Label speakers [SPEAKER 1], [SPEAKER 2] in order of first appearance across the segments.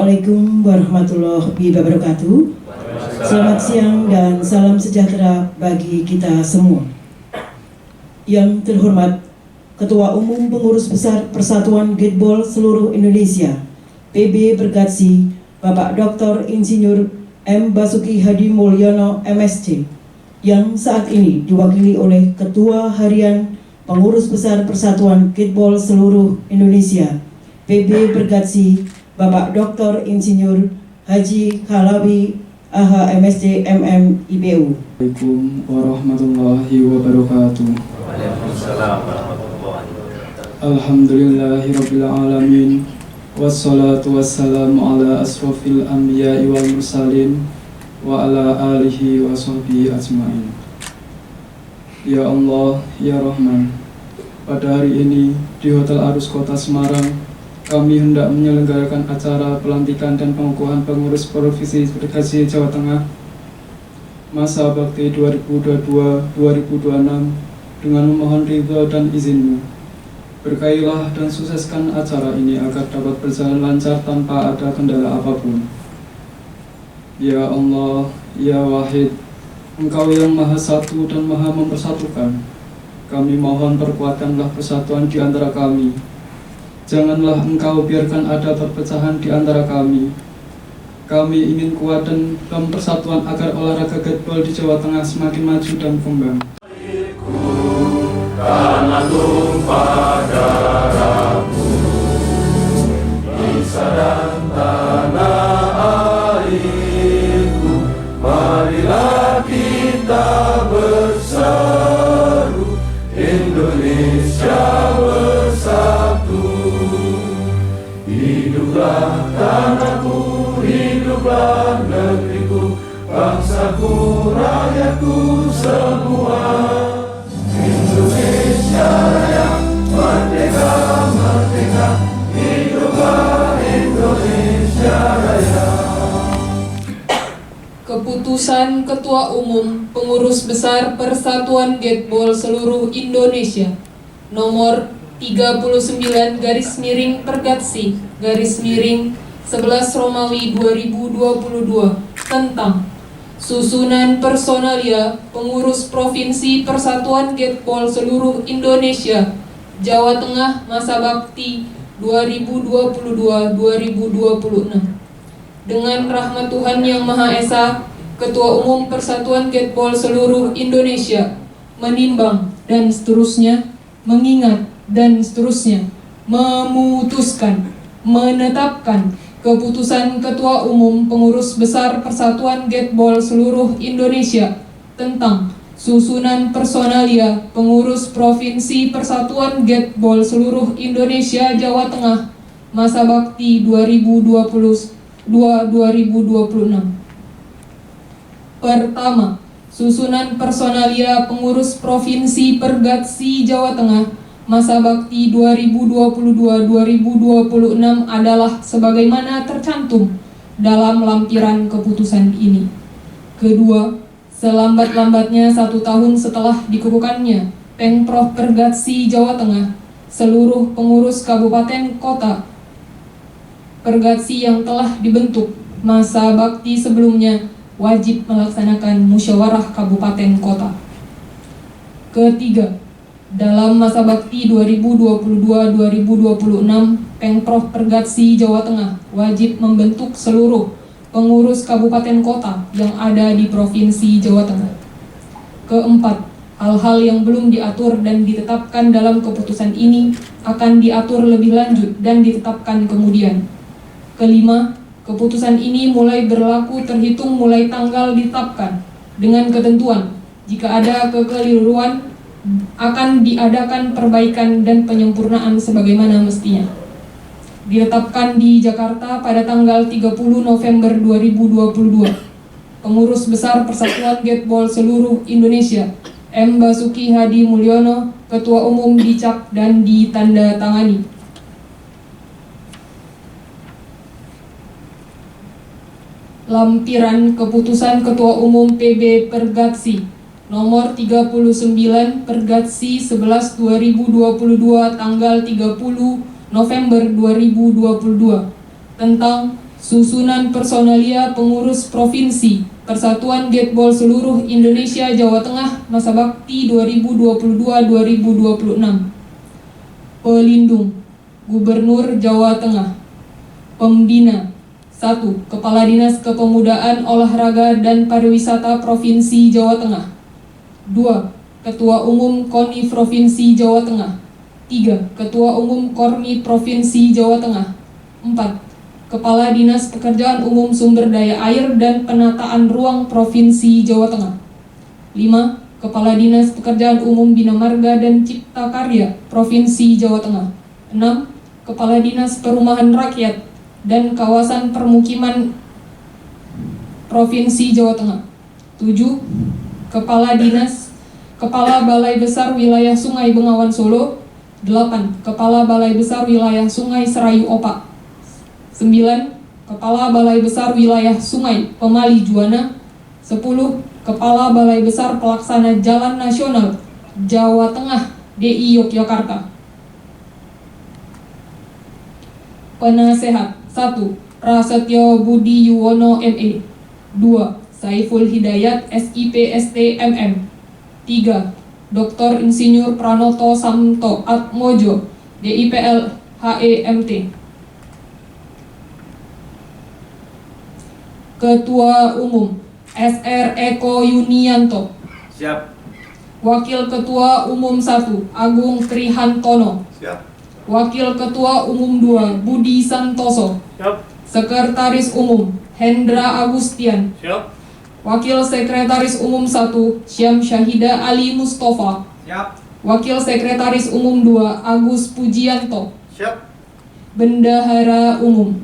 [SPEAKER 1] Assalamualaikum warahmatullahi wabarakatuh. Selamat siang dan salam sejahtera bagi kita semua. Yang terhormat Ketua Umum Pengurus Besar Persatuan Gateball Seluruh Indonesia PB Bergatsi, Bapak Dr. Insinyur M. Basuki Hadi Mulyono MSc, yang saat ini diwakili oleh Ketua Harian Pengurus Besar Persatuan Gateball Seluruh Indonesia PB Bergatsi, Bapak Dr. Insinyur Haji Khalawi AH MSc MM IPU.
[SPEAKER 2] Assalamualaikum warahmatullahi wabarakatuh.
[SPEAKER 3] Waalaikumsalam warahmatullahi wabarakatuh.
[SPEAKER 2] Alhamdulillahirabbil alamin. Wassalatu wassalamu ala asrofil anbiya'i wal mursalin wa ala alihi wa sahbihi ajma'in. Ya Allah, ya Rahman, pada hari ini di Hotel Arus Kota Semarang kami hendak menyelenggarakan acara pelantikan dan pengukuhan pengurus Provinsi Bergatsi Jawa Tengah masa bakti 2022-2026 dengan memohon ridho dan izinmu. Berkailah dan sukseskan acara ini agar dapat berjalan lancar tanpa ada kendala apapun. Ya Allah, ya Wahid, Engkau yang Maha Satu dan Maha Mempersatukan, kami mohon perkuatkanlah persatuan di antara kami. Janganlah Engkau biarkan ada perpecahan di antara kami. Kami ingin kuat dan persatuan agar olahraga gateball di Jawa Tengah semakin maju dan berkembang.
[SPEAKER 3] Karena tumpah darahmu, Isa dan tanah airku, marilah kita berseru, Indonesia bersatu. Hiduplah tanahku, hiduplah negeriku, bangsaku, rakyatku semua. Indonesia Raya, merdeka, merdeka, hiduplah Indonesia Raya.
[SPEAKER 4] Keputusan Ketua Umum Pengurus Besar Persatuan Gateball Seluruh Indonesia nomor 39/Pergatsi/11 Romawi 2022 tentang susunan personalia pengurus Provinsi Persatuan Gateball Seluruh Indonesia Jawa Tengah masa bakti 2022-2026. Dengan rahmat Tuhan Yang Maha Esa, Ketua Umum Persatuan Gateball Seluruh Indonesia menimbang dan seterusnya, mengingat dan seterusnya, memutuskan, menetapkan keputusan Ketua Umum Pengurus Besar Persatuan Gateball Seluruh Indonesia tentang susunan personalia pengurus Provinsi Persatuan Gateball Seluruh Indonesia Jawa Tengah masa bakti 2022-2026. Pertama, susunan personalia pengurus Provinsi Bergatsi Jawa Tengah masa bakti 2022-2026 adalah sebagaimana tercantum dalam lampiran keputusan ini. Kedua, selambat-lambatnya 1 tahun setelah dikukuhkannya Pemprov Bergatsi Jawa Tengah, seluruh pengurus kabupaten kota Bergatsi yang telah dibentuk masa bakti sebelumnya wajib melaksanakan musyawarah kabupaten kota. Ketiga, dalam masa bakti 2022-2026, Pemprov Bergatsi Jawa Tengah wajib membentuk seluruh pengurus kabupaten kota yang ada di Provinsi Jawa Tengah. Keempat, hal-hal yang belum diatur dan ditetapkan dalam keputusan ini akan diatur lebih lanjut dan ditetapkan kemudian. Kelima, keputusan ini mulai berlaku terhitung mulai tanggal ditetapkan dengan ketentuan jika ada kekeliruan akan diadakan perbaikan dan penyempurnaan sebagaimana mestinya. Ditetapkan di Jakarta pada tanggal 30 November 2022. Pengurus Besar Persatuan Gateball Seluruh Indonesia M. Basuki Hadi Mulyono, Ketua Umum, dicap dan ditandatangani. Lampiran Keputusan Ketua Umum PB Bergatsi nomor 39 Bergatsi 11 2022 tanggal 30 November 2022 tentang Susunan personalia pengurus provinsi Persatuan Gateball seluruh Indonesia Jawa Tengah masa bakti 2022-2026. Pelindung Gubernur Jawa Tengah. Pembina 1. Kepala Dinas Kepemudaan, Olahraga dan Pariwisata Provinsi Jawa Tengah. 2. Ketua Umum KONI Provinsi Jawa Tengah. 3. Ketua Umum KORMI Provinsi Jawa Tengah. 4. Kepala Dinas Pekerjaan Umum Sumber Daya Air dan Penataan Ruang Provinsi Jawa Tengah. 5. Kepala Dinas Pekerjaan Umum Bina Marga dan Cipta Karya Provinsi Jawa Tengah. 6. Kepala Dinas Perumahan Rakyat dan Kawasan Permukiman Provinsi Jawa Tengah. 7. Kepala Balai Besar Wilayah Sungai Bengawan Solo. 8. Kepala Balai Besar Wilayah Sungai Serayu Opak. 9. Kepala Balai Besar Wilayah Sungai Pemali Juwana. 10. Kepala Balai Besar Pelaksana Jalan Nasional Jawa Tengah DI Yogyakarta. Penasehat 1. Prasetyo Budi Yuwono ME. 2. Saiful Hidayat SIP ST MM. 3. Dr. Insinyur Pranoto Samto Atmojo DIPL HEMT. Ketua Umum SR Eko Yunianto.
[SPEAKER 3] Siap.
[SPEAKER 4] Wakil Ketua Umum 1 Agung Trihantono.
[SPEAKER 3] Siap.
[SPEAKER 4] Wakil Ketua Umum 2 Budi Santoso.
[SPEAKER 3] Siap.
[SPEAKER 4] Sekretaris Umum Hendra Agustian.
[SPEAKER 3] Siap.
[SPEAKER 4] Wakil Sekretaris Umum 1 Syam Syahida Ali Mustafa.
[SPEAKER 3] Siap.
[SPEAKER 4] Wakil Sekretaris Umum 2 Agus Pujianto.
[SPEAKER 3] Siap.
[SPEAKER 4] Bendahara Umum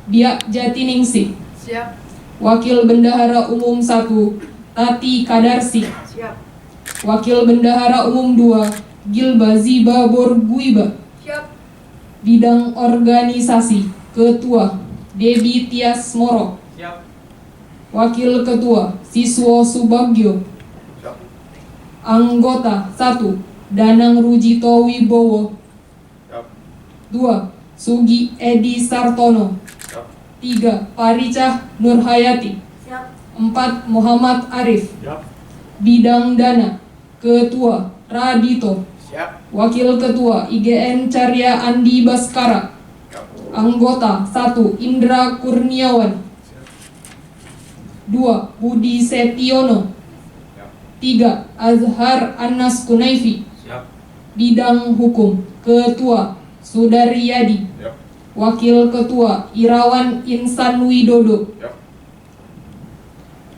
[SPEAKER 4] Biak Jatiningsih.
[SPEAKER 5] Siap.
[SPEAKER 4] Wakil Bendahara Umum 1 Tati Kadarsi.
[SPEAKER 5] Siap.
[SPEAKER 4] Wakil Bendahara Umum 2 Gilbazi Babor Guiba.
[SPEAKER 5] Siap.
[SPEAKER 4] Bidang Organisasi Ketua Debi Tias Moro.
[SPEAKER 3] Siap.
[SPEAKER 4] Wakil Ketua Siswo Subagio.
[SPEAKER 3] Siap.
[SPEAKER 4] Anggota 1 Danang Rujito Wibowo.
[SPEAKER 3] Siap.
[SPEAKER 4] 2 Sugi Edi Sartono.
[SPEAKER 3] Siap.
[SPEAKER 4] 3 Paricah Nurhayati.
[SPEAKER 5] Siap.
[SPEAKER 4] 4 Muhammad Arif.
[SPEAKER 3] Siap.
[SPEAKER 4] Bidang Dana Ketua Radito.
[SPEAKER 3] Siap.
[SPEAKER 4] Wakil Ketua IGN Carya Andi Baskara.
[SPEAKER 3] Siap.
[SPEAKER 4] Anggota 1 Indra Kurniawan. 2 Budi Setiono. 3 Azhar Anas Kunaifi.
[SPEAKER 3] Siap.
[SPEAKER 4] Bidang Hukum Ketua Sudaryadi.
[SPEAKER 3] Siap.
[SPEAKER 4] Wakil Ketua Irawan Insan Widodo.
[SPEAKER 3] Siap.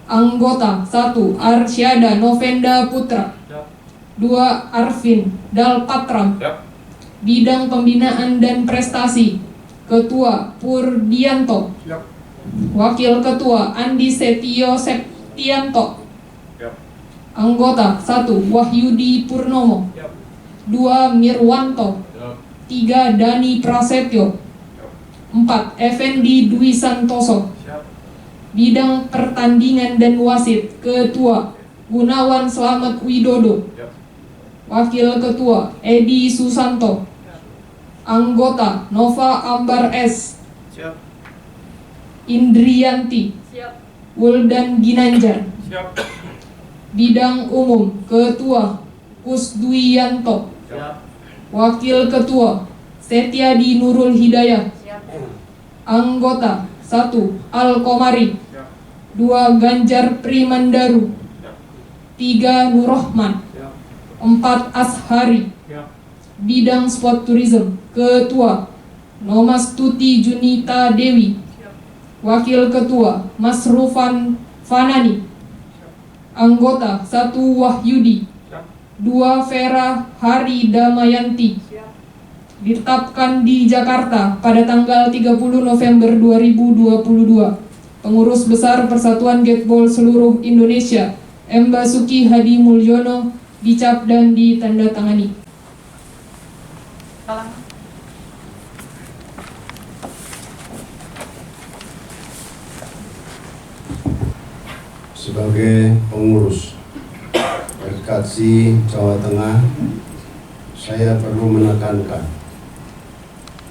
[SPEAKER 4] Anggota 1 Arsyada Novenda Putra.
[SPEAKER 3] Siap.
[SPEAKER 4] 2 Arvin Dalpatram.
[SPEAKER 3] Siap.
[SPEAKER 4] Bidang Pembinaan dan Prestasi Ketua Purdianto.
[SPEAKER 3] Siap.
[SPEAKER 4] Wakil Ketua Andi Setio Septianto.
[SPEAKER 3] Siap.
[SPEAKER 4] Anggota 1 Wahyudi Purnomo.
[SPEAKER 3] Siap.
[SPEAKER 4] 2 Mirwanto.
[SPEAKER 3] Siap.
[SPEAKER 4] 3 Dani Prasetyo. 4 Effendi Dwi Santoso.
[SPEAKER 3] Siap.
[SPEAKER 4] Bidang Pertandingan dan Wasit Ketua Gunawan Slamet Widodo.
[SPEAKER 3] Siap.
[SPEAKER 4] Wakil Ketua Edi Susanto. Anggota Nova Ambar S.
[SPEAKER 3] Siap.
[SPEAKER 4] Indrianti.
[SPEAKER 5] Siap.
[SPEAKER 4] Wuldan Ginanjar.
[SPEAKER 3] Siap.
[SPEAKER 4] Bidang Umum Ketua Kusduyanto.
[SPEAKER 3] Siap.
[SPEAKER 4] Wakil Ketua Setiadi Nurul Hidayah.
[SPEAKER 5] Siap.
[SPEAKER 4] Anggota 1 Al Komari.
[SPEAKER 3] Siap.
[SPEAKER 4] 2 Ganjar Primandaru.
[SPEAKER 3] Siap.
[SPEAKER 4] 3 Nurrohman.
[SPEAKER 3] Siap.
[SPEAKER 4] 4 Ashari.
[SPEAKER 3] Siap.
[SPEAKER 4] Bidang Sport Tourism Ketua Nomastuti Junita Dewi.
[SPEAKER 5] Siap.
[SPEAKER 4] Wakil Ketua Masrufan Fanani. Anggota 1 Wahyudi.
[SPEAKER 3] Siap.
[SPEAKER 4] 2 Vera Hari Damayanti.
[SPEAKER 5] Siap.
[SPEAKER 4] Ditetapkan di Jakarta pada tanggal 30 November 2022. Pengurus Besar Persatuan Gateball seluruh Indonesia M. Basuki Hadi Mulyono dicap dan ditandatangani.
[SPEAKER 5] Salam.
[SPEAKER 6] Sebagai pengurus RKC Jawa Tengah, saya perlu menekankan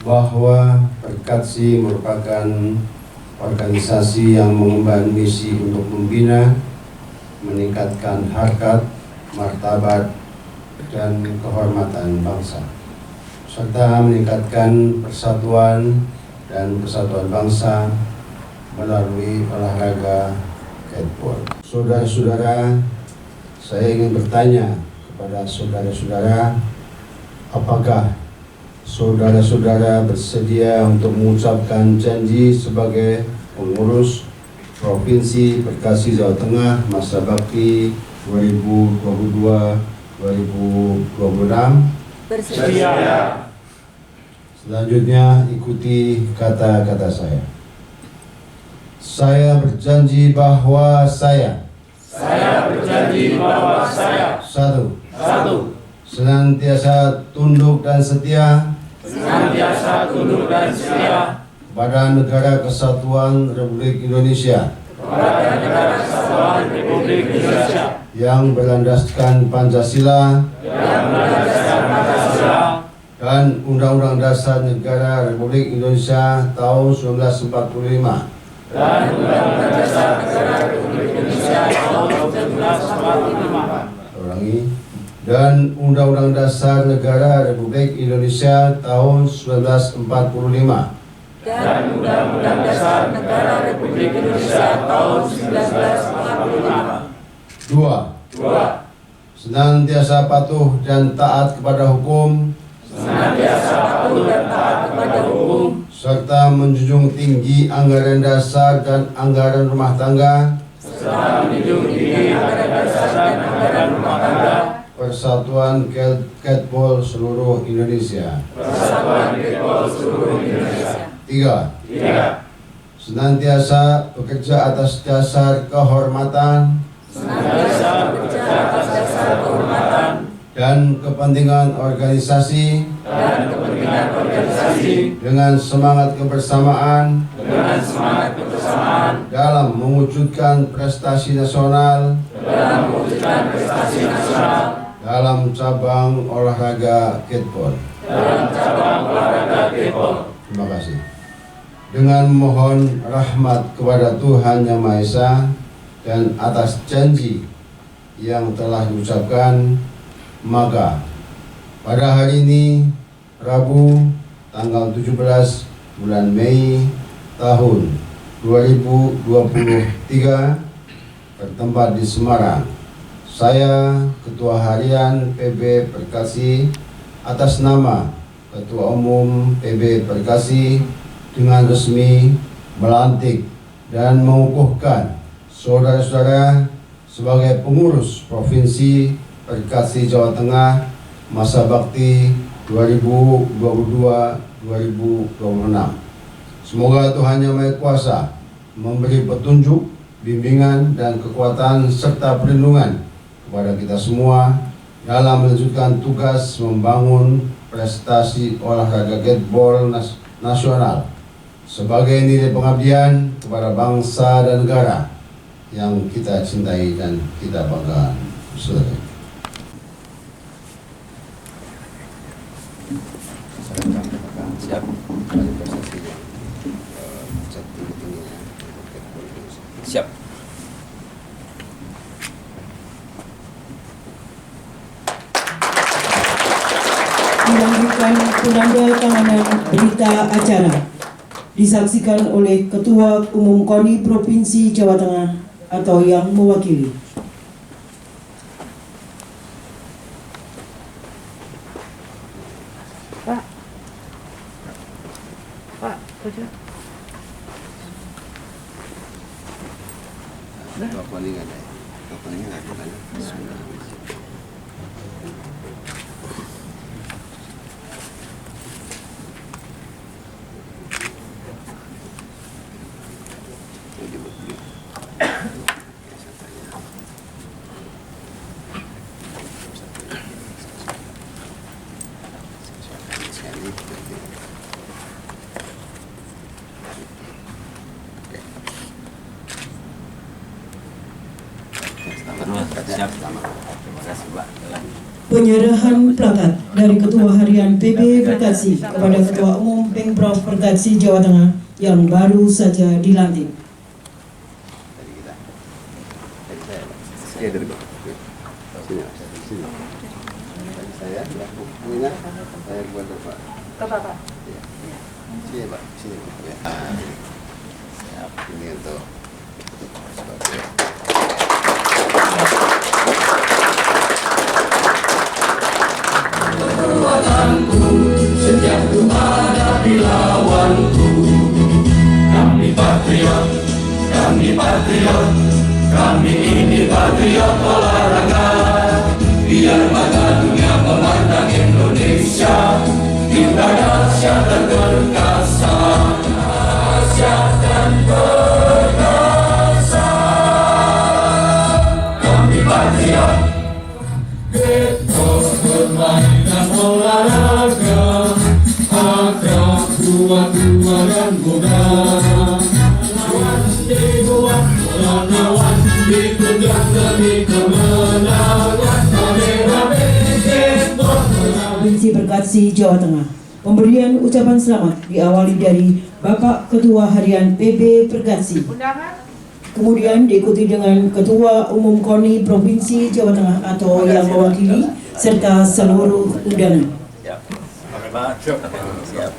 [SPEAKER 5] bahwa Perkatsi merupakan organisasi yang mengemban misi untuk membina, meningkatkan harkat, martabat, dan kehormatan bangsa, serta meningkatkan persatuan dan kesatuan bangsa melalui olahraga catball. Saudara-saudara, saya ingin bertanya kepada saudara-saudara, apakah saudara-saudara bersedia untuk mengucapkan janji sebagai pengurus Provinsi Bekasi Jawa Tengah masa bakti 2022-2026?
[SPEAKER 3] Bersedia.
[SPEAKER 5] Selanjutnya ikuti kata-kata saya. Saya berjanji bahwa saya satu, senantiasa tunduk dan setia kepada Negara Kesatuan Republik Indonesia yang berlandaskan Pancasila dan Undang-Undang Dasar Negara Republik Indonesia tahun 1945 dan Undang-Undang Dasar Negara Republik Indonesia tahun 1945 Dua, senantiasa patuh dan taat kepada hukum serta menjunjung tinggi anggaran dasar dan anggaran rumah tangga, Persatuan Catball seluruh Indonesia. Tiga, senantiasa bekerja atas dasar kehormatan dan kepentingan organisasi dengan semangat kebersamaan dalam mewujudkan prestasi nasional dalam cabang olahraga catball. Terima kasih. Dengan mohon rahmat kepada Tuhan Yang Maha Esa dan atas janji yang telah diucapkan, maka pada hari ini Rabu tanggal 17 bulan Mei tahun 2023 bertempat di Semarang, saya Ketua Harian PB Perkasi atas nama Ketua Umum PB Perkasi dengan resmi melantik dan mengukuhkan saudara-saudara sebagai pengurus Provinsi Perkasi Jawa Tengah masa bakti 2022-2026. Semoga Tuhan Yang Maha Kuasa memberi petunjuk, bimbingan, dan kekuatan serta perlindungan kepada kita semua dalam melanjutkan tugas membangun prestasi olahraga catball nasional sebagai nilai pengabdian kepada bangsa dan negara yang kita cintai dan kita banggakan. Silakan.
[SPEAKER 6] Siap. Siap.
[SPEAKER 1] Dilanjutkan penandatanganan berita acara disaksikan oleh Ketua Umum KONI Provinsi Jawa Tengah atau yang mewakili.
[SPEAKER 6] Siap. Terima kasih, Pak.
[SPEAKER 1] Penyerahan plakat dari Ketua Harian PB Perkatsi kepada Ketua Umum Pemprov Perkatsi Jawa Tengah yang baru saja dilantik.
[SPEAKER 5] Ini untuk
[SPEAKER 3] Sejak ku hadapi lawanku, kami patriot, kami ini patriot olahraga. Biar badannya memandang Indonesia, kita dahsyat dan perkasa, dahsyat dan perkasa. Kami patriot, etos permainan olahraga, akrab, kuat, tua dan muda. Lawan dibuat, lawan ditendang demi kemenangan.
[SPEAKER 1] Provinsi Perkatsi Jawa Tengah. Pemberian ucapan selamat diawali dari Bapak Ketua Harian PB Perkatsi. Kemudian diikuti dengan Ketua Umum KONI Provinsi Jawa Tengah atau yang mewakili serta seluruh undangan.
[SPEAKER 6] Siap. Siap.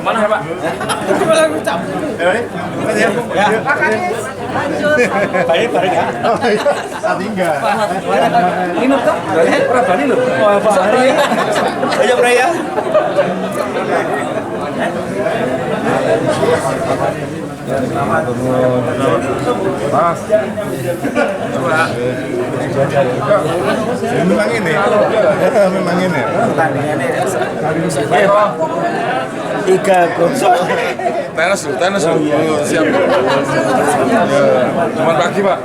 [SPEAKER 3] Mana Pak? Balik ya. Tinggal. Ini tuh. Berapa nih lu? Oh, Pak Hari. Ayo Raya. Mas. Coba. Memang ini. Memang ini. Pertandingannya 3-0. Tenis lu. Siap. Selamat pagi, Pak.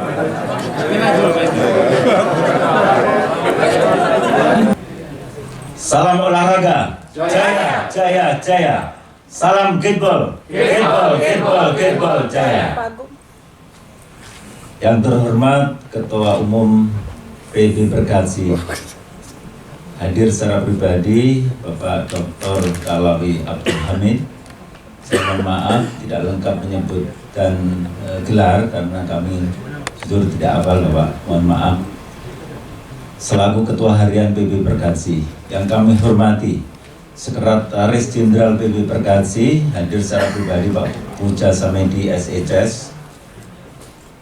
[SPEAKER 7] Salam olahraga. Jaya, jaya, jaya. Salam Gateball. Gateball, jaya. Yang terhormat Ketua Umum PB Perkatsi, hadir secara pribadi Bapak Dr. Kalawi Abdul Hamid. Saya mohon maaf tidak lengkap menyebut dan gelar karena kami jujur tidak hafal Bapak, mohon maaf. Selaku Ketua Harian PB Perkatsi yang kami hormati, Sekretaris Jenderal PB Perkatsi, hadir secara pribadi Pak Puja Samedi SHS,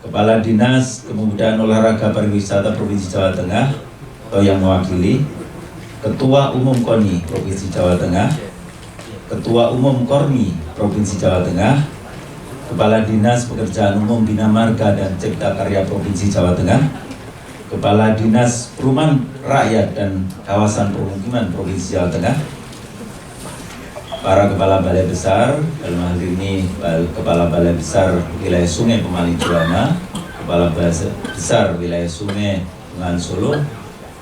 [SPEAKER 7] Kepala Dinas Kepemudaan Olahraga Pariwisata Provinsi Jawa Tengah atau yang mewakili, Ketua Umum KONI Provinsi Jawa Tengah, Ketua Umum KORMI Provinsi Jawa Tengah, Kepala Dinas Pekerjaan Umum Bina Marga dan Cipta Karya Provinsi Jawa Tengah, Kepala Dinas Perumahan Rakyat dan Kawasan Permukiman Provinsi Jawa Tengah, para Kepala Balai Besar, dalam hal ini Kepala Balai Besar Wilayah Sungai Pemaling Juwana, Kepala Balai Besar Wilayah Sungai Bengawan Solo,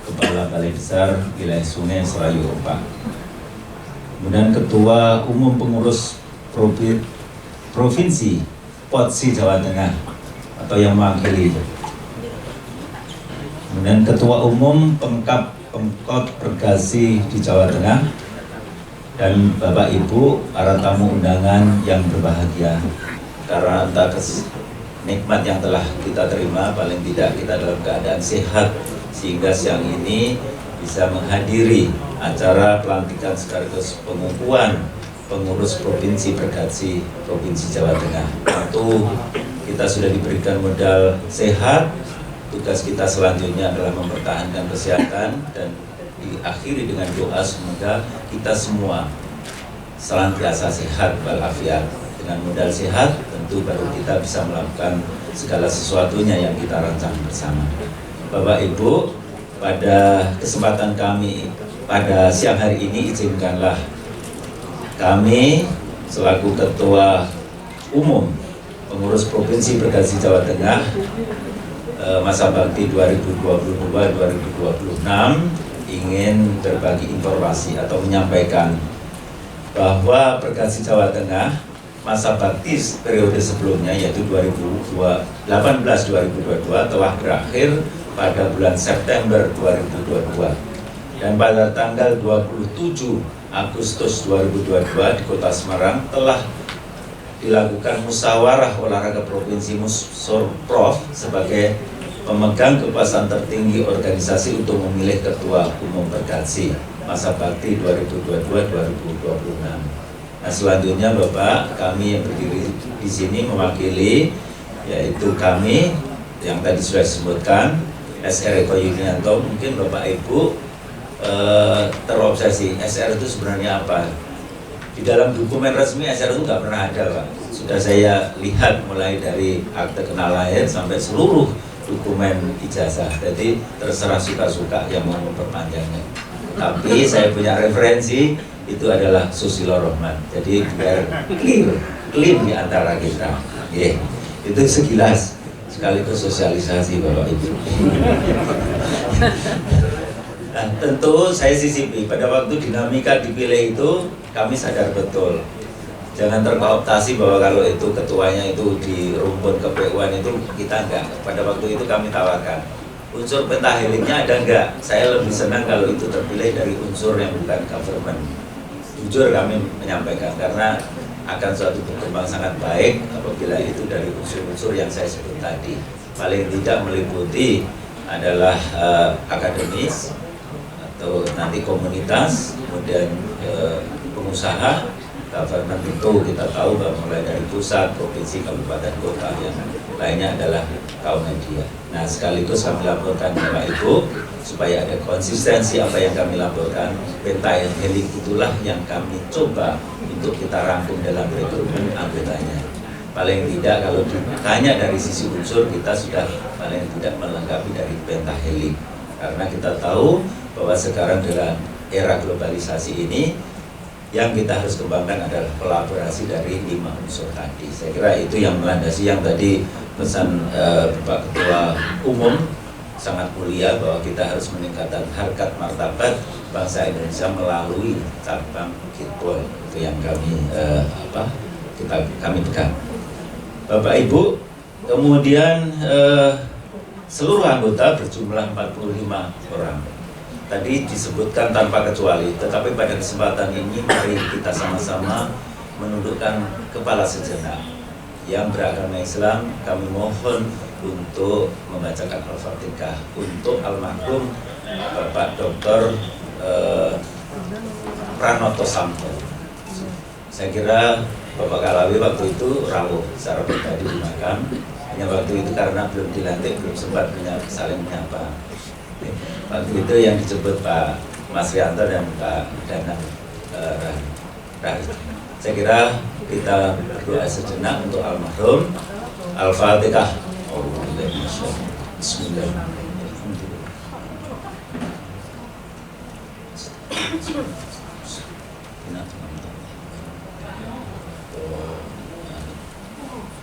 [SPEAKER 7] Kepala Balai Besar Wilayah Sungai Serayu Opak. Kemudian Ketua Umum Pengurus Provinsi POTSI Jawa Tengah atau yang mewakili. Kemudian Ketua Umum Pemkab Pemkot Perkatsi di Jawa Tengah, dan Bapak Ibu para tamu undangan yang berbahagia, karena atas nikmat yang telah kita terima, paling tidak kita dalam keadaan sehat sehingga siang ini bisa menghadiri acara pelantikan sekaligus pengukuhan pengurus Provinsi Perkatsi Provinsi Jawa Tengah. Tentu kita sudah diberikan modal sehat. Tugas kita selanjutnya adalah mempertahankan kesehatan dan diakhiri dengan doa semoga kita semua senantiasa sehat walafiat. Dengan modal sehat tentu baru kita bisa melakukan segala sesuatunya yang kita rancang bersama. Bapak Ibu, pada kesempatan kami pada siang hari ini izinkanlah kami selaku Ketua Umum Pengurus Provinsi Bergazi Jawa Tengah masa bakti 2022-2026 ingin berbagi informasi atau menyampaikan bahwa Bergazi Jawa Tengah masa bakti periode sebelumnya yaitu 2018-2022 telah berakhir pada bulan September 2022 dan pada tanggal 27 Agustus 2022 di Kota Semarang telah dilakukan musyawarah olahraga provinsi Musorprov sebagai pemegang kekuasaan tertinggi organisasi untuk memilih Ketua Umum Bergazi masa bakti 2022-2026. Nah, selanjutnya Bapak, kami yang berdiri di sini mewakili yaitu kami yang tadi sudah disebutkan SR Eko Yunianto. Mungkin Bapak Ibu terobsesi SR itu sebenarnya apa? Di dalam dokumen resmi SR itu nggak pernah ada, Pak. Sudah saya lihat mulai dari akte kenal lahir sampai seluruh dokumen ijazah. Jadi terserah suka-suka yang mau memperpanjangnya. Tapi saya punya referensi itu adalah Susilo Rohman. Jadi biar clean di antara kita. Itu sekilas sekaligus sosialisasi Bapak Ibu. Nah, tentu saya sisipi pada waktu dinamika dipilih itu kami sadar betul. Jangan terkooptasi bahwa kalau itu ketuanya itu di rumpun KPU-an itu kita enggak. Pada waktu itu kami tawarkan unsur pentaheliknya ada enggak? Saya lebih senang kalau itu terpilih dari unsur yang bukan government. Jujur kami menyampaikan karena akan suatu berkembang sangat baik apabila itu dari unsur-unsur yang saya sebut tadi. Paling tidak meliputi adalah akademis atau nanti komunitas, kemudian pengusaha, government itu kita tahu bahwa mulai dari pusat, provinsi, kabupaten, kota, yang lainnya adalah kaum media. Nah, sekaligus kami laporkan Bapak Ibu supaya ada konsistensi apa yang kami laporkan. Pentahelik itulah yang kami coba untuk kita rangkum dalam rekrutmen anggotanya. Paling tidak kalau ditanya dari sisi unsur kita sudah paling tidak melengkapi dari pentahelik. Karena kita tahu bahwa sekarang dalam era globalisasi ini yang kita harus kembangkan adalah kolaborasi dari 5 unsur tadi. Saya kira itu yang melandasi yang tadi pesan Bapak Ketua Umum sangat mulia bahwa kita harus meningkatkan harkat martabat bangsa Indonesia melalui cabang kitbol. Itu yang kami pegang. Bapak Ibu, kemudian seluruh anggota berjumlah 45 orang. Tadi disebutkan tanpa kecuali, tetapi pada kesempatan ini mari kita sama-sama menundukkan kepala sejenak. Yang beragama Islam kami mohon untuk membacakan Al-Fatihah untuk almarhum Bapak Dr. Pranoto Sampo. Saya kira Bapak Kalawi waktu itu rawuh secara pribadi di makam. Hanya waktu itu karena belum dilantik, belum sempat saling menyapa. Waktu itu yang disebut Pak Mas Rianto dan Pak Danang Rahid. Saya kira kita berdoa sejenak untuk almarhum. Al-Fatihah.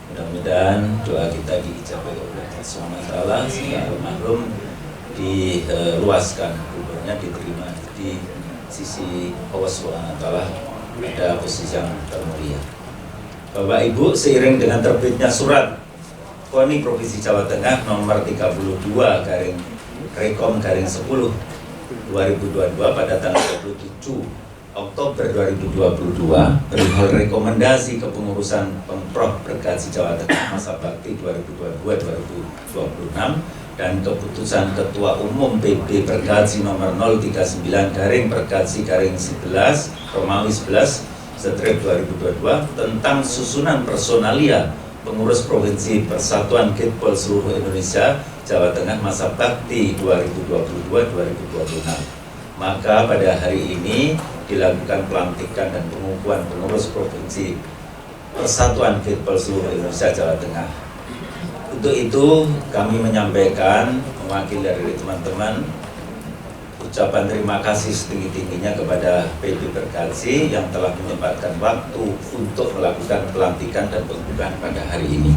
[SPEAKER 7] Mudah-mudahan doa kita diijabah oleh Allah SWT sehingga almarhum diluaskan kuburnya, diterima di sisi Allah SWT pada posisi yang termulia. Bapak Ibu, seiring dengan terbitnya surat KONI Provinsi Jawa Tengah nomor 32 Rekom 10 2022 pada tanggal 27 Oktober 2022 perihal rekomendasi kepengurusan Pemprov Bergazi Jawa Tengah masa bakti 2022-2026 dan keputusan Ketua Umum PB Bergazi nomor 039/Bergazi/11 Romawi 11/2022 tentang susunan personalia pengurus Provinsi Persatuan Kitbol seluruh Indonesia Jawa Tengah masa bakti 2022-2026. Maka pada hari ini dilakukan pelantikan dan pengukuhan pengurus provinsi Persatuan Kitbol seluruh Indonesia Jawa Tengah. Untuk itu kami menyampaikan mewakili dari teman-teman ucapan terima kasih setinggi-tingginya kepada PB Berkasi yang telah menyempatkan waktu untuk melakukan pelantikan dan pengukuhan pada hari ini.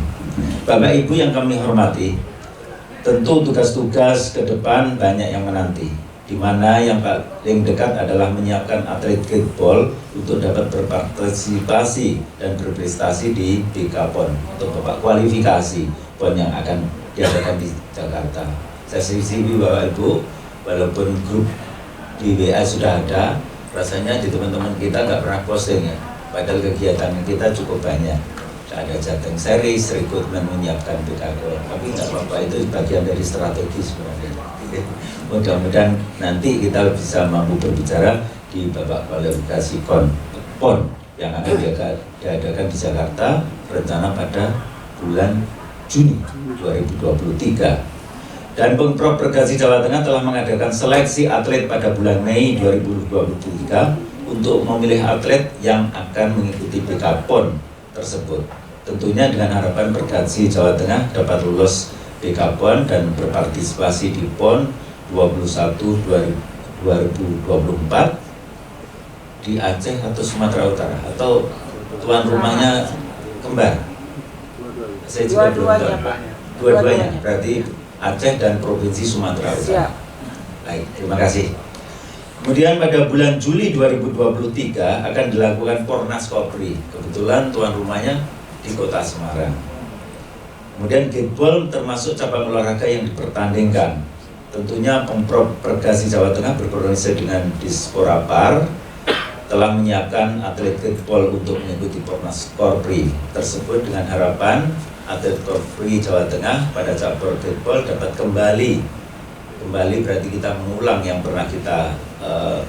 [SPEAKER 7] Bapak Ibu yang kami hormati, tentu tugas-tugas ke depan banyak yang menanti, di mana yang paling dekat adalah menyiapkan atlet kitbol untuk dapat berpartisipasi dan berprestasi di BK-PON untuk babak kualifikasi PON yang akan diadakan di Jakarta. Saya sisi Bapak Ibu, walaupun grup di WA sudah ada, rasanya di teman-teman kita nggak pernah posting ya, padahal kegiatan kita cukup banyak. Ada Jateng series, rekrutmen menyiapkan BK-PON, tapi nggak apa-apa, itu bagian dari strategi sebenarnya. Mudah-mudahan nanti kita bisa mampu berbicara di babak kualifikasi PON yang akan diadakan di Jakarta, rencana pada bulan Juni 2023. Dan Pemprov Berkasi Jawa Tengah telah mengadakan seleksi atlet pada bulan Mei 2023 untuk memilih atlet yang akan mengikuti BK-PON tersebut. Tentunya dengan harapan Berkasi Jawa Tengah dapat lulus BK-PON dan berpartisipasi di PON 21 2024 di Aceh atau Sumatera Utara, atau tuan rumahnya kembar. Saya juga belum tahu. Dua-duanya, berarti Aceh dan Provinsi Sumatera Utara. Baik, terima kasih. Kemudian pada bulan Juli 2023 akan dilakukan Pornas Kopri. Kebetulan tuan rumahnya di Kota Semarang. Kemudian kitbol termasuk cabang olahraga yang dipertandingkan. Tentunya Pemprov Berkasi Jawa Tengah berkoordinasi dengan Disporapar telah menyiapkan atlet kitbol untuk mengikuti Pornas Kopri tersebut dengan harapan atlet Kopri Jawa Tengah pada cabur kitbol dapat kembali berarti kita mengulang yang pernah kita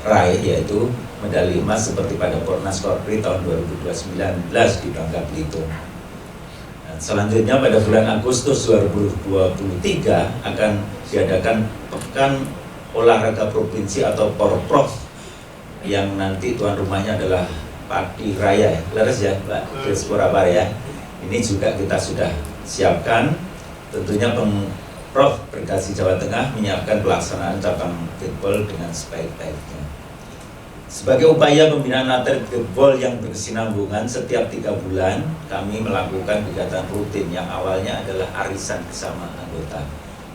[SPEAKER 7] raih, yaitu medali emas seperti pada Pornas Kopri tahun 2019 di Bangka Belitung. Nah, selanjutnya pada bulan Agustus 2023 akan diadakan Pekan Olahraga Provinsi atau Porprov yang nanti tuan rumahnya adalah Padi Raya, leres ya Mbak Disporapar ya. Ini juga kita sudah siapkan. Tentunya Pemprov Berkasi Jawa Tengah menyiapkan pelaksanaan cabang kitbol dengan sebaik-baiknya. Sebagai upaya pembinaan atlet kitbol yang berkesinambungan, setiap 3 bulan kami melakukan kegiatan rutin yang awalnya adalah arisan bersama anggota,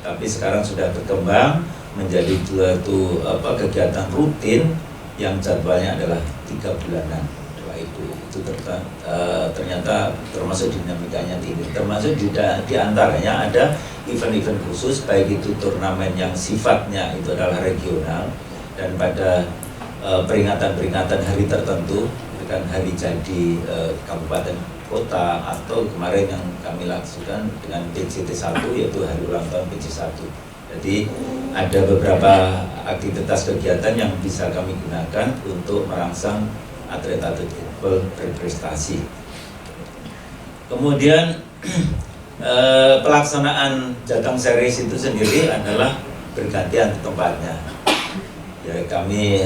[SPEAKER 7] tapi sekarang sudah berkembang menjadi suatu kegiatan rutin yang jadwalnya adalah 3 bulanan. Itu ternyata termasuk dinamikanya tinggi, termasuk di antaranya ada event-event khusus, baik itu turnamen yang sifatnya itu adalah regional, dan pada peringatan-peringatan hari tertentu, dengan hari jadi kabupaten kota, atau kemarin yang kami lakukan dengan PCT 1 yaitu hari ulang tahun PC 1. Jadi ada beberapa aktivitas kegiatan yang bisa kami gunakan untuk merangsang atlet-atlet kitbol berprestasi. Kemudian pelaksanaan Jateng Series itu sendiri adalah bergantian tempatnya. Ya, kami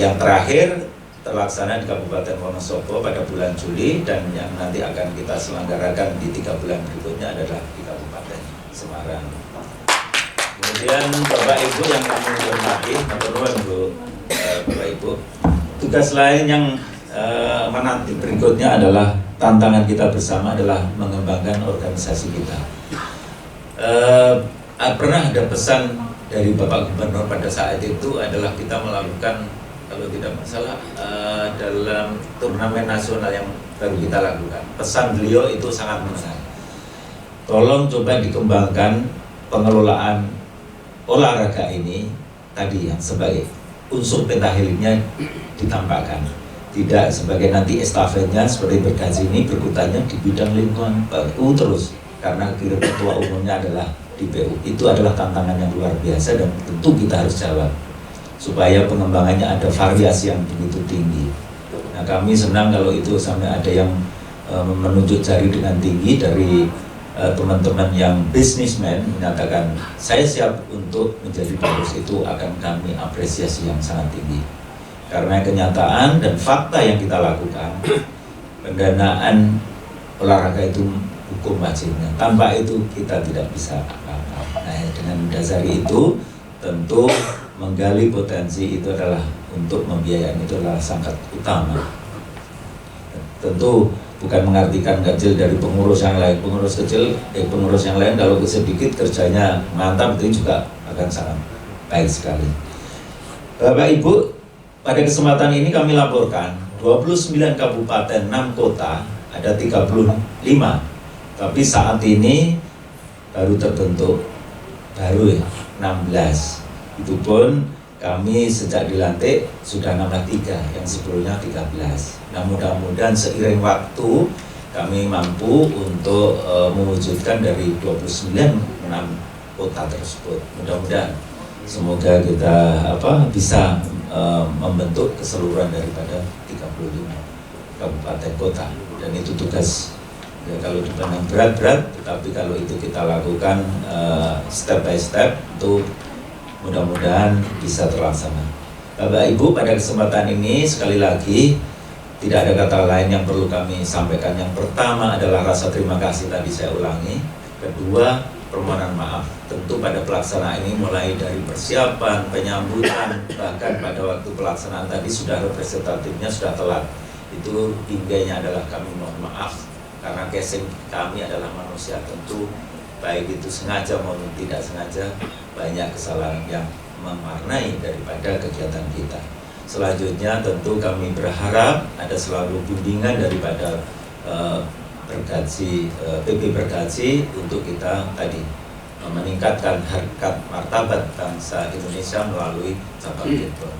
[SPEAKER 7] yang terakhir terlaksana di Kabupaten Wonosobo pada bulan Juli, dan yang nanti akan kita selenggarakan di 3 bulan berikutnya adalah di Kabupaten Semarang. Kemudian Bapak Ibu yang kami hormati, Bapak Ibu, tugas lain yang menanti berikutnya adalah tantangan kita bersama adalah mengembangkan organisasi kita. Pernah ada pesan dari Bapak Gubernur pada saat itu adalah kita melakukan, kalau tidak masalah, dalam turnamen nasional yang baru kita lakukan. Pesan beliau itu sangat menarik. Tolong coba dikembangkan pengelolaan olahraga ini tadi yang sebagai unsur pentahelixnya ditampakkan, tidak sebagai nanti estafetnya seperti Berkasi ini berkutannya di bidang lingkungan baru terus, karena ketua umumnya adalah di PU. Itu adalah tantangan yang luar biasa dan tentu kita harus jawab supaya pengembangannya ada variasi yang begitu tinggi. Nah, kami senang kalau itu sampai ada yang menunjuk jari dengan tinggi dari teman-teman yang businessman menyatakan saya siap untuk menjadi pengurus, itu akan kami apresiasi yang sangat tinggi. Karena kenyataan dan fakta yang kita lakukan, pendanaan olahraga itu hukum wajibnya. Tanpa itu kita tidak bisa apa-apa. Nah, dengan mendasari itu, tentu menggali potensi itu adalah untuk membiayai, itu adalah sangat utama. Tentu bukan mengartikan kecil dari pengurus yang lain. Pengurus yang lain kalau sedikit kerjanya mantap, itu juga akan sangat baik sekali. Bapak Ibu, pada kesempatan ini kami laporkan 29 kabupaten, 6 kota, ada 35. Tapi saat ini baru terbentuk, baru ya, 16. Itu pun kami sejak dilantik sudah nambah 3, yang sebelumnya 13. Nah, mudah-mudahan seiring waktu kami mampu untuk mewujudkan dari 29 6 kota tersebut. Mudah-mudahan semoga kita bisa membentuk keseluruhan daripada 35 kabupaten kota, dan itu tugas ya, kalau dipandang berat-berat, tetapi kalau itu kita lakukan step by step, itu mudah-mudahan bisa terlaksana. Bapak Ibu, pada kesempatan ini sekali lagi tidak ada kata lain yang perlu kami sampaikan. Yang pertama adalah rasa terima kasih, tadi saya ulangi. Kedua, permohonan maaf. Tentu pada pelaksanaan ini mulai dari persiapan, penyambutan, bahkan pada waktu pelaksanaan tadi sudah representatifnya sudah telat. Itu intinya adalah kami mohon maaf, karena casing kami adalah manusia, tentu baik itu sengaja maupun tidak sengaja, banyak kesalahan yang mewarnai daripada kegiatan kita. Selanjutnya tentu kami berharap ada selalu bimbingan daripada PP Pergaji untuk kita tadi meningkatkan harkat martabat bangsa Indonesia melalui cabang Kickball.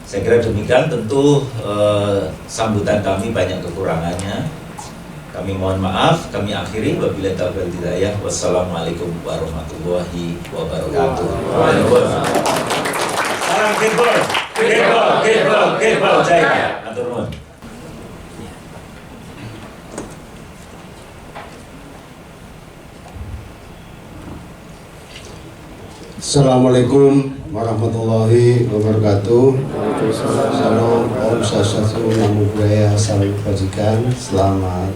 [SPEAKER 7] Saya kira demikian. Tentu sambutan kami banyak kekurangannya. Kami mohon maaf, kami akhiri. Wabillahi taufiq wal hidayah. Wassalamualaikum warahmatullahi wabarakatuh. Salam Kickball, Kickball, Kickball, Kickball, jaya. Matur nuwun.
[SPEAKER 5] Assalamualaikum warahmatullahi wabarakatuh. Salam Om Swastiastu, Namo Buddhaya, salam kebajikan. Selamat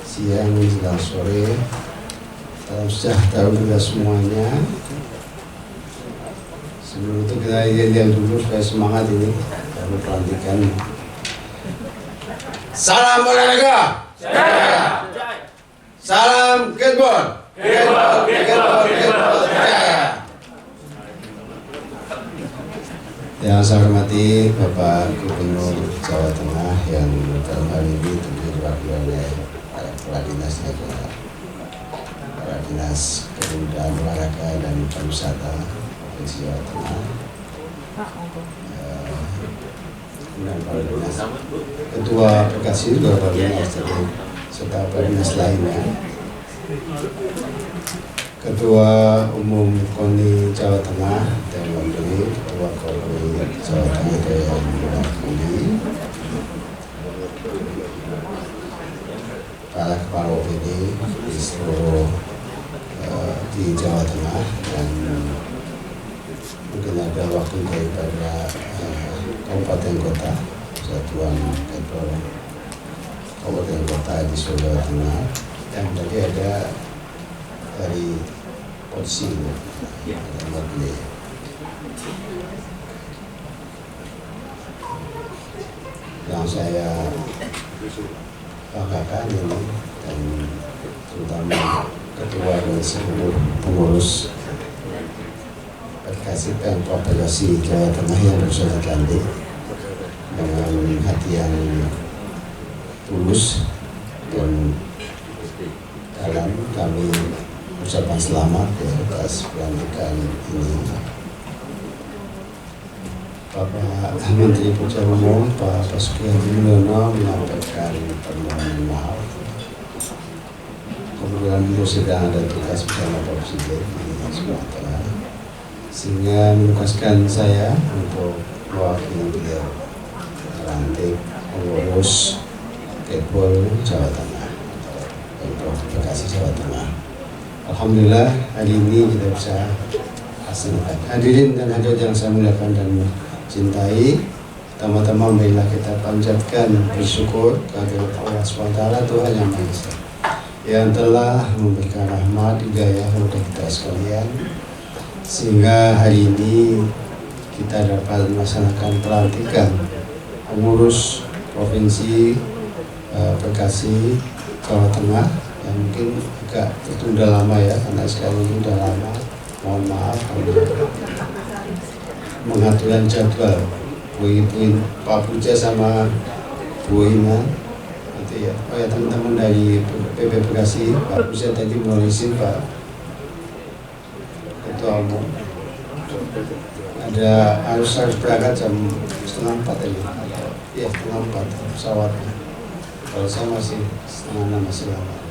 [SPEAKER 5] siang, menjelang sore. Salam sejahtera untuk kita semuanya. Sebelum itu kita yel-yel dulu supaya semangat ini lalu pelantikan. Salam olahraga. Salam Kickball. Kickball, Kickball, Kickball, jaya. Yang saya hormati Bapak Gubernur Jawa Tengah yang dalam hal ini tentu diwakili oleh kepala dinasnya, kepala dinas kebudayaan, olahraga dan pariwisata Provinsi Jawa Tengah, dan kepala dinas ketua Perkasi kepala dinas serta kepala dinas lainnya, Ketua Umum KONI Jawa Tengah dan Wakil Ketua KONI Jawa Tengah yang mewakili, para kepala OPD di seluruh di Jawa Tengah, dan mungkin ada wakil daripada kabupaten kota, Satuan Kickball kabupaten kota di Jawa Tengah, dan tadi ada dari polisi ada mobil. Yang saya banggakan ini, dan terutama ketua dan seluruh pengurus Perkasi Pemprov Provinsi Jawa Tengah yang berusaha dilantik dengan hati yang tulus dan dalam, kami ucapan selamat ya atas pelantikan ini. Bapak Menteri Perhubungan Umum Pak Basuki Hadi Mulyono menyampaikan permohonan maaf. Kemudian beliau sedang ada tugas bersama Pak Presiden di Sumatera, sehingga menugaskan saya untuk mewakili beliau melantik pengurus Kickball Jawa Tengah, Pemprov Bekasi Jawa Tengah. Alhamdulillah hari ini kita bisa laksanakan. Hadirin dan hadirat yang saya muliakan dan cintai, pertama-tama marilah kita panjatkan bersyukur kehadirat Allah SWT, Tuhan yang Maha Esa, yang telah memberikan rahmat hidayah kepada kita sekalian, sehingga hari ini kita dapat melaksanakan pelantikan pengurus Provinsi Bekasi Jawa Tengah yang mungkin agak tertunda lama ya, karena sekali ini sudah lama. Mohon maaf pengaturan jadwal Bu Pak Puja sama Bu Ina itu ya. Oh ya, teman-teman dari PP Bekasi, Pak Puja tadi mau izin Pak Ketua Umum harus berangkat jam 3:30 tadi. Iya, 3:30 pesawatnya. Kalau saya masih 5:30 masih lama.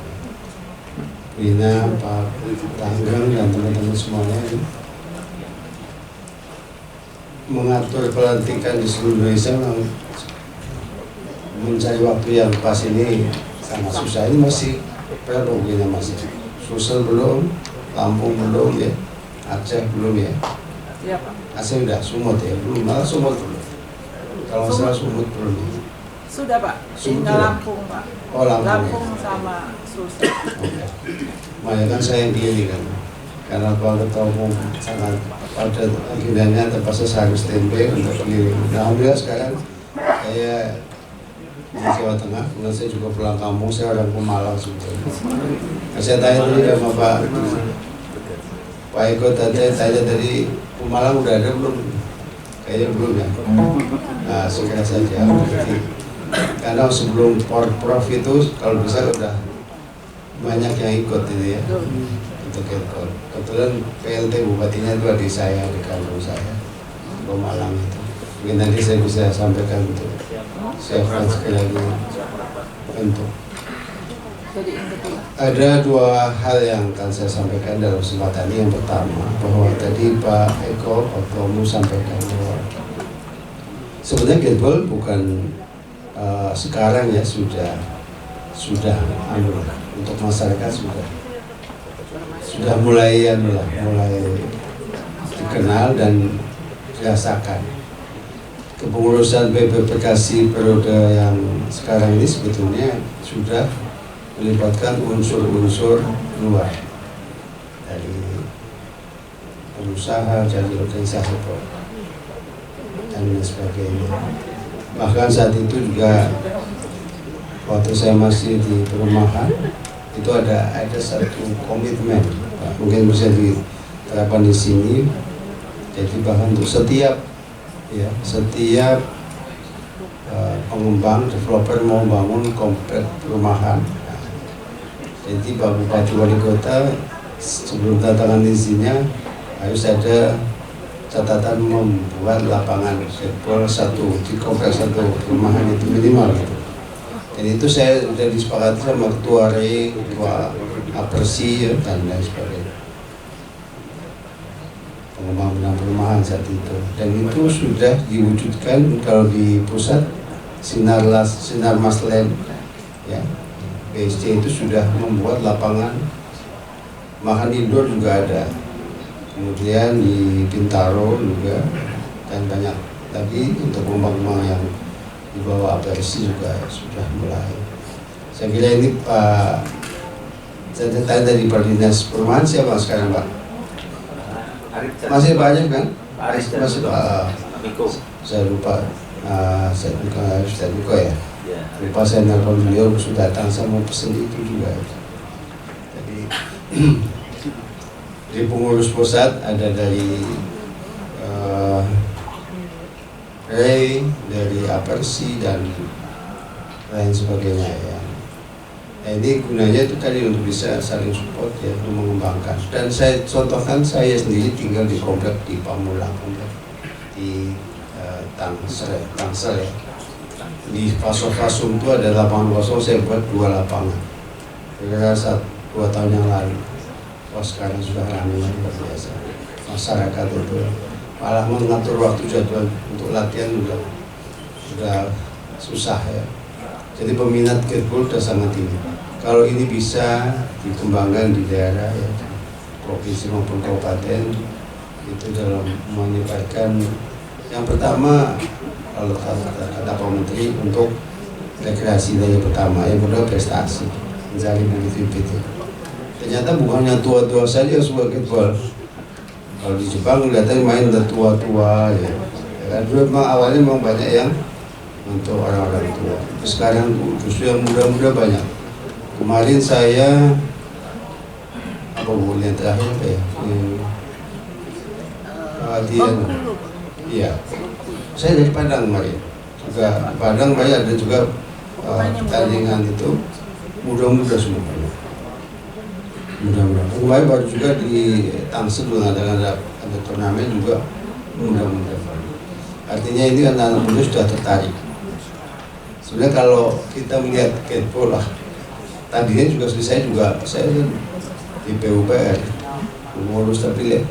[SPEAKER 5] Rina, Pak Tanggeng dan teman-teman semuanya ini mengatur pelantikan di seluruh Indonesia, mencari waktu yang pas ini sangat susah. Ini masih Rina masih Sulsel belum, Lampung belum ya, Aceh belum ya.
[SPEAKER 8] Iya Pak.
[SPEAKER 5] Aceh udah, Sumut ya belum, malah Sumut belum. Kalau salah Sumut belum.
[SPEAKER 8] Sudah Pak,
[SPEAKER 5] Sumut
[SPEAKER 8] tinggal Lampung Pak.
[SPEAKER 5] Oh Lampung.
[SPEAKER 8] Lampung
[SPEAKER 5] Ya.
[SPEAKER 8] sama Sulsel.
[SPEAKER 5] Makanya kan saya yang pilih kan, karena Pak Ketua Umum sangat pada akhirnya terpaksa saya harus standby untuk keliling. Nah, alhamdulillah sekarang saya di Jawa Tengah, kemudian saya juga pulang kampung, saya orang Pemalang sebetulnya. Nah, saya tanya tadi sama Pak Eko tanya dari Pemalang udah ada belum? Kayaknya belum ya. Nah, segera saja. Karena sebelum Prof itu kalau bisa udah banyak yang ikut ini ya untuk ikut. Kebetulan PLT bupatinya itu di saya, di kampung saya, Pemalang itu. Mungkin nanti saya bisa sampaikan untuk siapkan sekali lagi untuk. Ada dua hal yang akan saya sampaikan dalam kesempatan ini. Yang pertama, bahwa tadi Pak Eko Ketua Umum sampaikan bahwa sebenarnya Gateball bukan sekarang ya sudah untuk masyarakat sudah mulai dikenal dan dirasakan. Kepengurusan PP Bekasi periode yang sekarang ini sebetulnya sudah melibatkan unsur-unsur luar dari pengusaha, dari organisasi dan lain sebagainya. Bahkan saat itu juga waktu saya masih di perumahan itu ada satu komitmen, mungkin bisa diterapkan di sini. Jadi bahkan untuk setiap pengembang developer mau bangun komplek perumahan, jadi Pak Bupati Wali Kota sebelum tantangan izinnya harus ada catatan membuat lapangan sepak satu di kompleks satu perumahan itu minimal gitu. Dan itu saya sudah disepakati sama Ketua RE, Ketua Apersi dan lain sebagainya, pembangunan perumahan saat itu. Dan itu sudah diwujudkan kalau di pusat Sinar Maslen ya, BSC itu sudah membuat lapangan makan indoor juga ada. Kemudian di Bintaro juga dan banyak lagi untuk pembangunan yang di bawah APRC juga sudah mulai. Saya kira ini Pak, saya tanya dari Pak Dinas Perumahan siapa sekarang Pak? Masih banyak kan? Masih Pak Miko. Saya lupa, saya lupa ya. Lupa saya nelfon beliau sudah datang, saya mau pesen itu juga. Jadi di pengurus pusat ada dari Ray, dari Apersi dan lain sebagainya ya. Nah, ini gunanya itu tadi untuk bisa saling support ya, untuk mengembangkan. Dan saya contohkan, saya sendiri tinggal di komplek di Pamulang, komplek di Tangsel ya. Di Pasofasum itu ada lapangan kosong, saya buat 2 lapangan. Kira-kira 2 tahun yang lalu. Wah, sekarang sudah ramai luar biasa. Masyarakat itu malah mengatur waktu jadwal untuk latihan sudah susah ya. Jadi peminat Gateball sudah sangat tinggi. Kalau ini bisa dikembangkan di daerah ya, provinsi maupun kabupaten itu dalam menyebarkan yang pertama kalau kata Pak Menteri untuk rekreasi dari pertama, yang kedua prestasi, menjalin begitu. Ternyata bukan yang tua-tua saja suka kitbol. Kalau di Jepang kelihatan main udah tua-tua ya. Kan dulu memang awalnya memang banyak yang untuk orang-orang tua. Terus sekarang justru yang muda-muda banyak. Kemarin saya yang terakhir apa ya? Iya. Saya dari Padang kemarin. Juga Padang banyak ada juga pertandingan itu muda-muda semua. Mudah-mudahan. Kemarin baru juga di Tangsel mengadakan ada turnamen juga mudah-mudahan. Artinya ini kan anak muda sudah tertarik. Sebenarnya kalau kita melihat skateboard lah, tadinya juga saya di PUPR mengurus, tapi lihat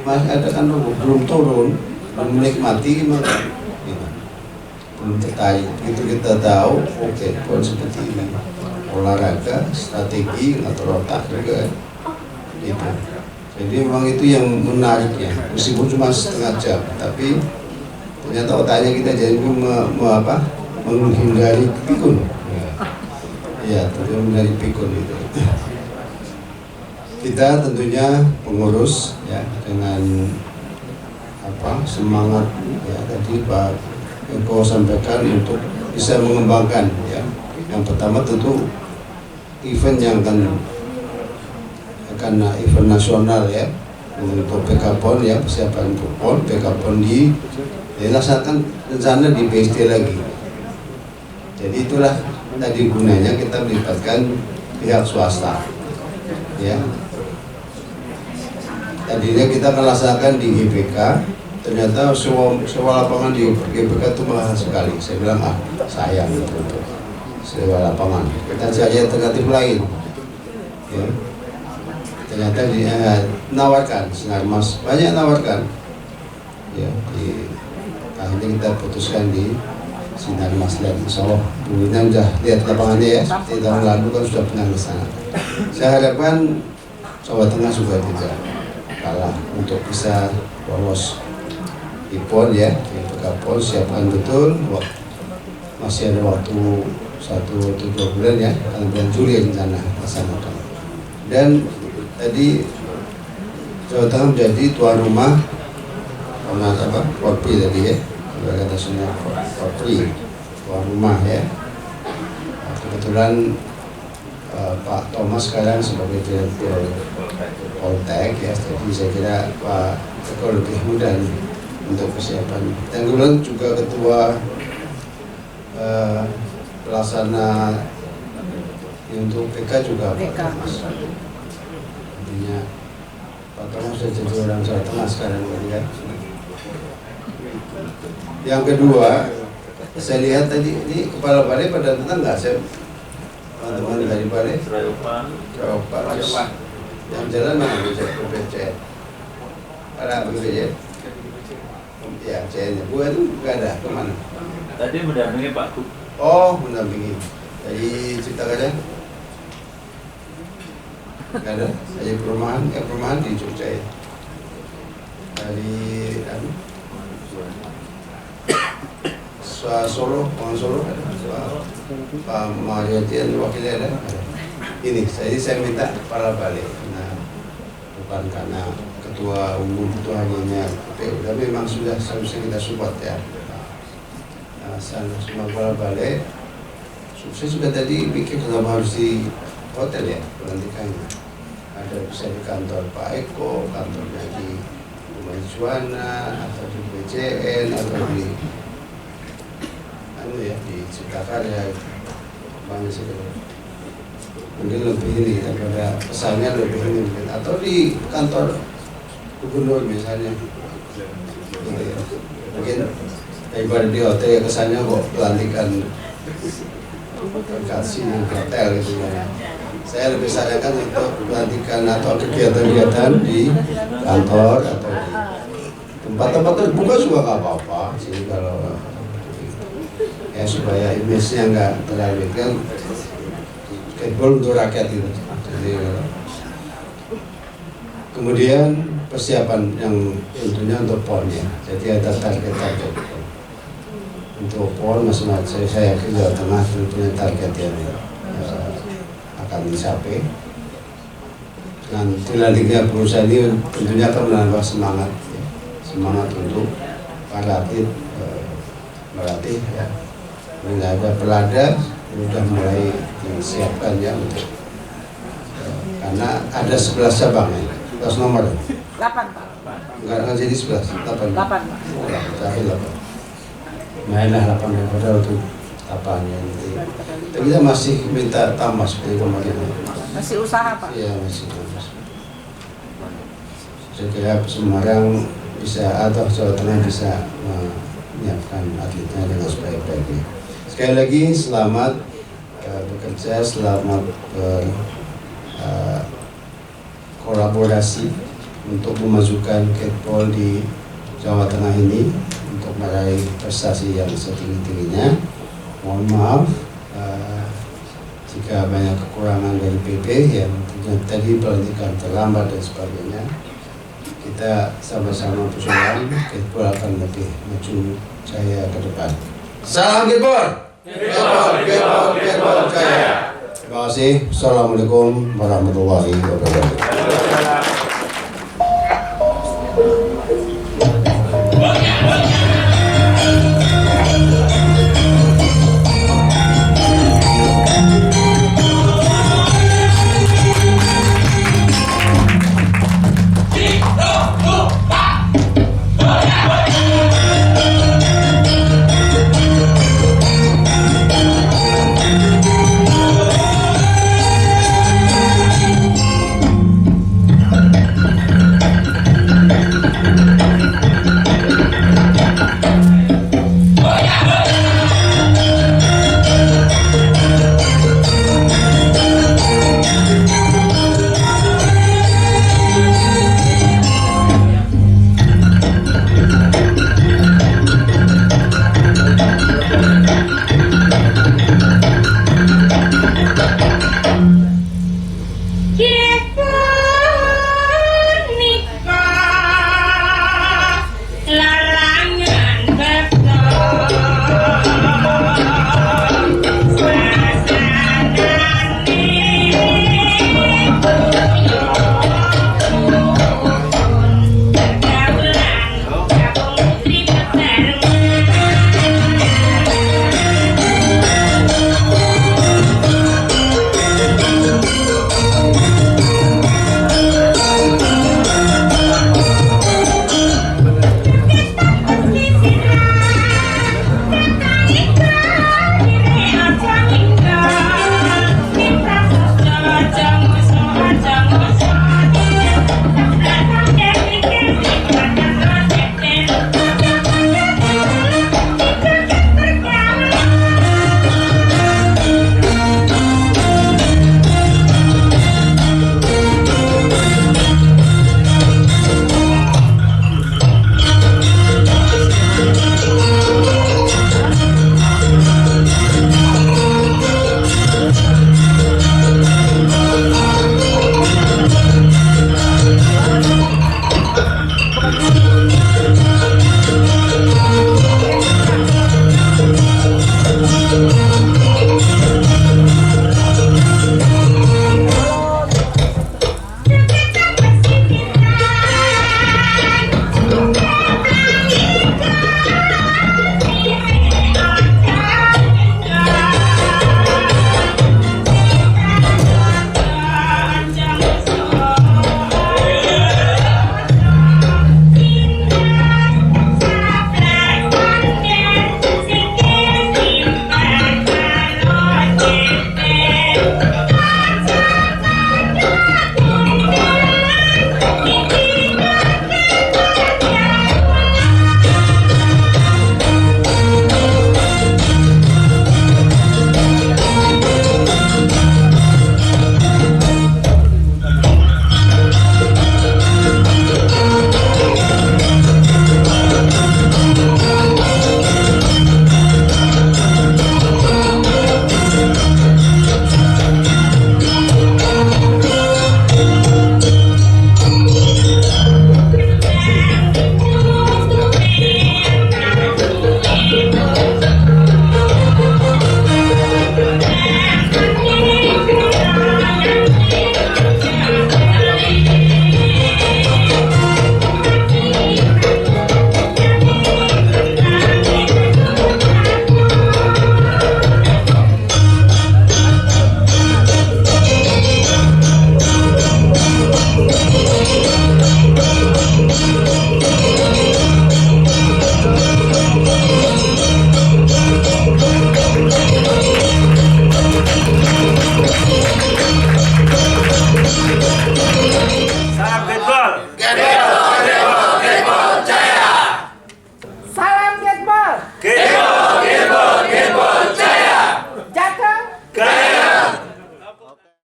[SPEAKER 5] masih ada kan belum turun, belum menikmati gimana, belum tertarik. Itu kita tahu, oke, pun seperti ini olahraga, strategi atau otak juga itu. Jadi memang itu yang menariknya, meskipun cuma setengah jam, tapi ternyata otaknya kita jadi menghindari pikun. Ya, menghindari pikun itu. Kita tentunya pengurus ya dengan semangat ya tadi Pak Eko sampaikan untuk bisa mengembangkan ya. Yang pertama tentu event yang akan event nasional ya untuk PKPON ya, persiapan untuk PON, PKPON dilaksanakan rencana di BSD lagi. Jadi itulah tadi gunanya kita melibatkan pihak swasta ya. Tadinya kita melaksanakan di GBK, ternyata sewa lapangan di GBK itu mahal sekali. Saya bilang sayang untuk sewa lapangan. Kita cari alternatif lain. Ya. Ternyata dia nawarkan Sinarmas, banyak nawarkan. Ya, akhirnya kita putuskan di Sinarmas dan insya Allah Bu Ina sudah lihat lapangannya ya. Seperti tahun lalu kan sudah pernah ke sana. Saya harapkan Jawa Tengah juga tidak kalah untuk bisa lolos di PON ya, di PKPON. Siapkan betul, masih ada waktu 1-2 bulan ya, bulan Juli rencana laksanakan. Dan tadi Jawa Tengah menjadi tuan rumah Korpri tadi ya, kata semua Korpri tuan rumah ya. Kebetulan Pak Thomas sekarang sebagai direktur Poltek ya, jadi saya kira Pak Eko lebih mudah untuk persiapan. Dan kemudian juga ketua pelaksana untuk PK juga Pak Thomas. Artinya Pak Thomas sudah jadi orang Jawa Tengah sekarang kan. Yang kedua, saya lihat tadi ini kepala balai pada datang nggak sih? Teman-teman dari balai Pak yang jalan mana BPC ada begitu ya C-nya gua itu nggak ada, kemana
[SPEAKER 7] Tadi mendampingi Pak Gub.
[SPEAKER 5] oh mendampingi dari Cipta Karya nggak ada, dari perumahan di Jogja ya. Dari Solo, Pak Mariatian wakilnya ada. Ini saya minta kepala balik. Nah, bukan karena ketua umum itu hanya PU, tapi memang sudah seharusnya kita support ya. Nah, semua kepala balik. Saya juga tadi pikir kenapa harus di hotel ya pelantikannya. Ada bisa di kantor Pak Eko, kantornya di Rumah Juana, atau di BCN, atau di di Cipta Karya, banyak sekali. Mungkin lebih ini daripada pesannya lebih ini mungkin. Atau di kantor gubernur misalnya. Mungkin daripada di hotel ya kesannya kok pelantikan kasih hotel gitu ya. Saya lebih sarankan untuk pelantikan atau kegiatan-kegiatan di kantor atau di tempat-tempat terbuka juga nggak apa-apa sih kalau ya supaya image-nya nggak terlalu kan skateboard untuk rakyat itu. Jadi Kemudian persiapan yang tentunya untuk PON-nya. Jadi ada target-target untuk PON masing-masing. Saya yakin Jawa Tengah punya target yang akan dicapai. Dan dengan tiga perusahaan ini tentunya akan menambah semangat, ya. Semangat untuk para atlet berlatih, ya. Ada pelada sudah mulai disiapkan ya untuk karena ada 11 cabang ya, 11 nomor.
[SPEAKER 8] 8 Pak.
[SPEAKER 5] Enggak jadi 11, 8.
[SPEAKER 8] 8 Pak.
[SPEAKER 5] Terakhir 8. Mainlah 8 daripada untuk apanya nanti. Kita masih minta tambah seperti kemarin.
[SPEAKER 8] Masih usaha Pak.
[SPEAKER 5] Iya masih. Saya kira Semarang bisa atau Jawa Tengah bisa menyiapkan atletnya dengan sebaik-baiknya. Sekali lagi selamat bekerja, selamat kolaborasi untuk memajukan Catball di Jawa Tengah ini untuk meraih prestasi yang setinggi-tingginya. Mohon maaf jika banyak kekurangan dari PB yang tadi pelantikan terlambat dan sebagainya. Kita sama-sama berjuang, Catball akan lebih maju jaya ke depan. Salam Catball! Catball jaya! Terima kasih. Assalamualaikum warahmatullahi wabarakatuh.